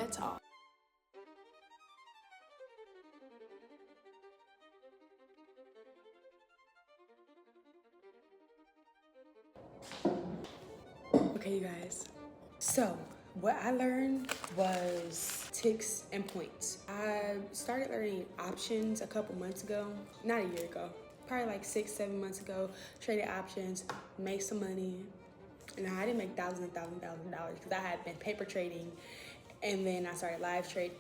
that's all. Okay, you guys. So what I learned was ticks and points. I started learning options a couple months ago, not a year ago, probably like 6-7 months ago. Traded options, made some money. Now I didn't make thousands and thousands of dollars because I had been paper trading, and then I started live trading.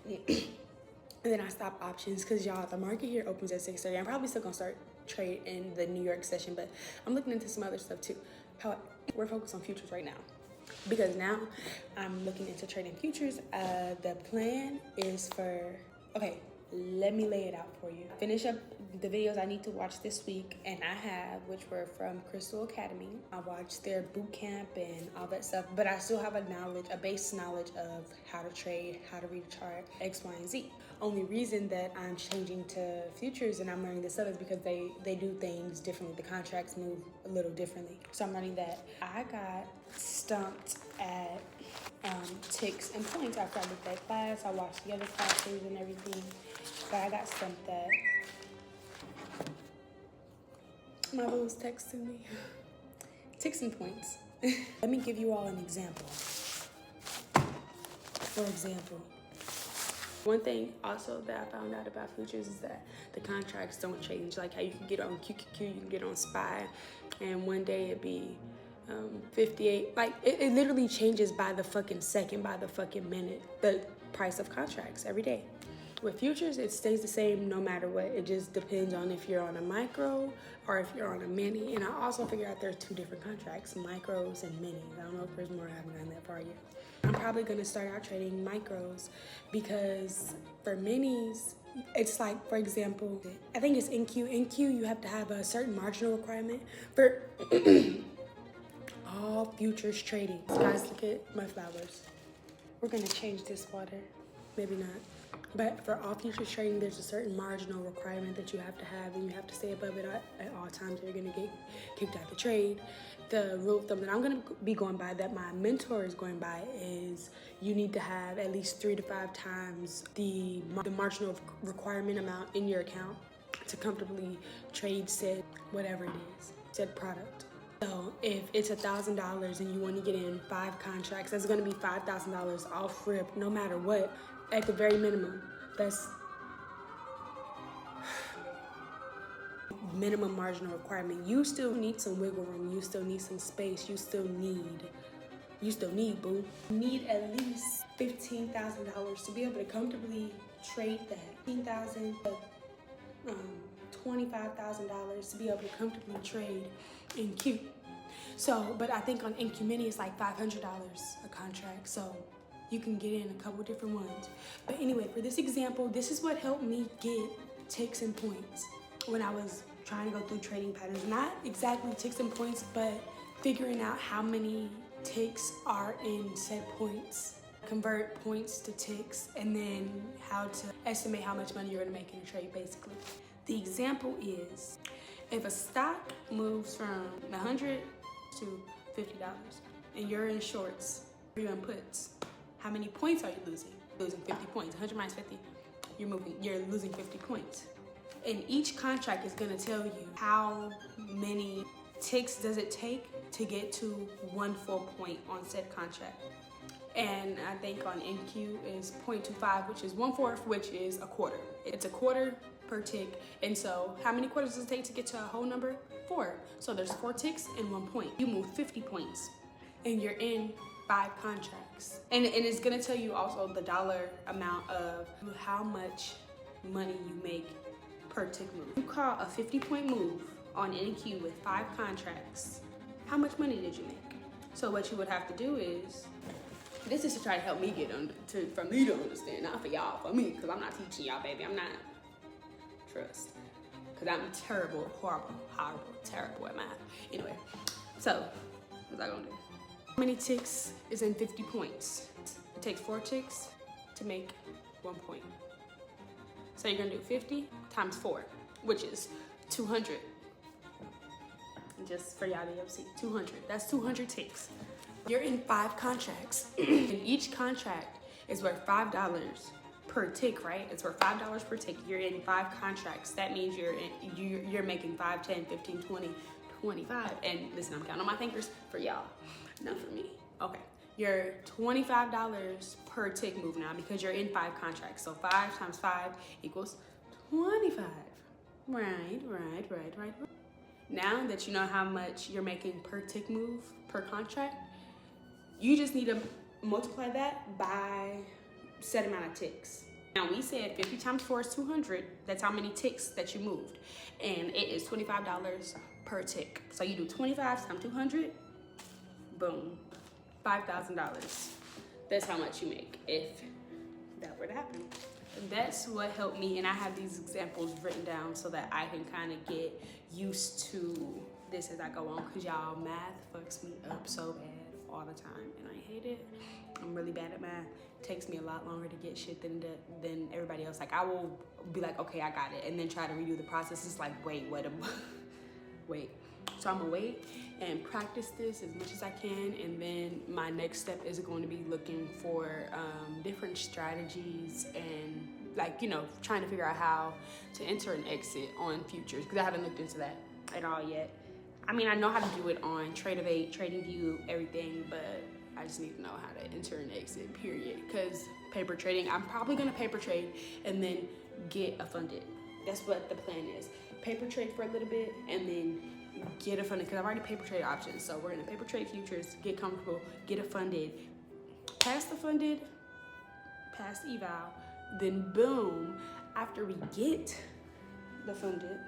And then I stopped options because y'all, the market here opens at 6:30. I'm probably still gonna start trade in the New York session, but I'm looking into some other stuff too. However, we're focused on futures right now because now I'm looking into trading futures. The plan is for, okay, let me lay it out for you. Finish up the videos I need to watch this week, and I have, which were from Crystal Academy. I watched their boot camp and all that stuff, but I still have a base knowledge of how to trade, how to read a chart, X, Y, and Z. Only reason that I'm changing to futures and I'm learning this stuff is because they do things differently. The contracts move a little differently. So I'm learning that. I got stumped at ticks and points after I did that class. I watched the other classes and everything, but I got stumped at. My boo was texting me. Ticks and points. Let me give you all an example. For example, one thing also that I found out about futures is that the contracts don't change. Like how you can get on QQQ, you can get on SPY, and one day it'd be 58. Like it literally changes by the fucking second, by the fucking minute, the price of contracts every day. With futures, it stays the same no matter what. It just depends on if you're on a micro or if you're on a mini. And I also figured out there are two different contracts, micros and minis. I don't know if there's more. I haven't gone that far yet. I'm probably gonna start out trading micros because for minis, it's like, for example, I think it's NQ. NQ, you have to have a certain marginal requirement for all futures trading. Guys, look at my flowers. We're gonna change this water. Maybe not. But for all futures trading, there's a certain marginal requirement that you have to have, and you have to stay above it at all times, or you're gonna get kicked out the trade. The rule of thumb that I'm gonna be going by, that my mentor is going by, is you need to have at least 3 to 5 times the marginal requirement amount in your account to comfortably trade said whatever it is, said product. So if it's $1,000 and you want to get in 5 contracts, that's going to be $5,000 off rip, no matter what. At the very minimum, that's minimum marginal requirement. You still need some wiggle room. You still need some space. You still need, boo. You need at least $15,000 to be able to comfortably trade that. $15,000 to $25,000 to be able to comfortably trade in Q. So, but I think on NQ Mini it's like $500 a contract. So you can get in a couple different ones. But anyway, for this example, this is what helped me get ticks and points when I was trying to go through trading patterns. Not exactly ticks and points, but figuring out how many ticks are in said points, convert points to ticks, and then how to estimate how much money you're gonna make in a trade, basically. The example is, if a stock moves from 100 to $50 and you're in shorts, you're in puts, how many points are you losing? Losing 50 points. 100 minus 50, you're losing 50 points. And each contract is gonna tell you how many ticks does it take to get to 1 full point on said contract. And I think on NQ is 0.25, which is 1/4, which is a quarter. It's a quarter per tick. And so how many quarters does it take to get to a whole number? 4. So there's 4 ticks and 1 point. You move 50 points and you're in 5 contracts. And it's gonna tell you also the dollar amount of how much money you make per tick move. You call a 50-point move on NQ with 5 contracts. How much money did you make? So what you would have to do is, this is to try to help me get for me to understand, not for y'all, for me, because I'm not teaching y'all, baby. I'm not. Trust. Because I'm terrible, horrible, terrible at math. Anyway, so what's I gonna do? How many ticks is in 50 points? It takes 4 ticks to make 1 point. So you're gonna do 50 times 4, which is 200. And just for y'all to see, 200. That's 200 ticks. You're in 5 contracts. In each contract, is worth $5 per tick, right? It's worth $5 per tick. You're in 5 contracts. That means you're making 5, 10, 15, 20, 25. And listen, I'm counting on my fingers for y'all, not for me. Okay, you're $25 per tick move now because you're in 5 contracts. So 5 times 5 equals 25. Right. Now that you know how much you're making per tick move, per contract, you just need to multiply that by set amount of ticks. Now we said 50 times 4 is 200. That's how many ticks that you moved. And it is $25 per tick. So you do 25 times 200, boom, $5,000. That's how much you make if that were to happen. That's what helped me, and I have these examples written down so that I can kind of get used to this as I go on, because y'all, math fucks me up so bad all the time, and I hate it. I'm really bad at math. It takes me a lot longer to get shit than everybody else. Like, I will be like, okay, I got it, and then try to redo the process. It's like, wait. So I'm gonna wait and practice this as much as I can, and then my next step is going to be looking for different strategies and, like, you know, trying to figure out how to enter and exit on futures, because I haven't looked into that at all yet. I mean, I know how to do it on Trade-Ovate, TradingView, everything, but I just need to know how to enter and exit, period. Because paper trading, I'm probably gonna paper trade and then get a funded. That's what the plan is. Paper trade for a little bit and then get a funded, because I've already paper trade options. So we're gonna paper trade futures, get comfortable, get a funded, pass the funded, pass the eval, then boom, after we get the funded,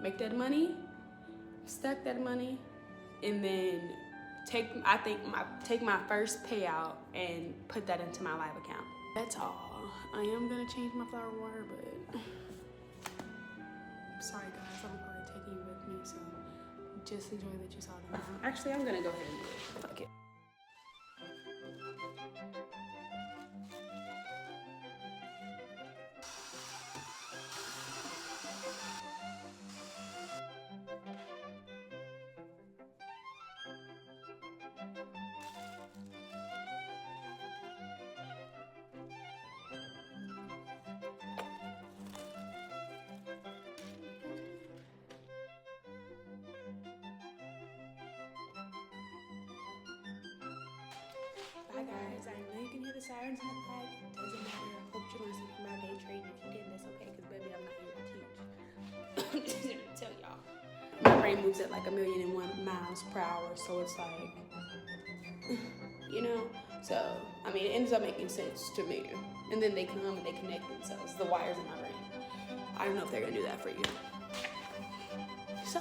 make that money, stack that money, and then take my first payout and put that into my live account. That's all. I am gonna change my flower water, but sorry guys, I'm probably taking you with me, so just enjoy that you saw them. Actually, I'm gonna go ahead and do it. Fuck it. Bye guys, I know you can hear the sirens in the back. It doesn't matter. I hope you learned something from my day trading. If you didn't, that's okay, because baby, I'm not here to teach. I'm just here to tell y'all. My brain moves at like 1,000,001 miles per hour, so it's like, you know? So, I mean, it ends up making sense to me. And then they come and they connect themselves, the wires in my brain. I don't know if they're gonna do that for you. So,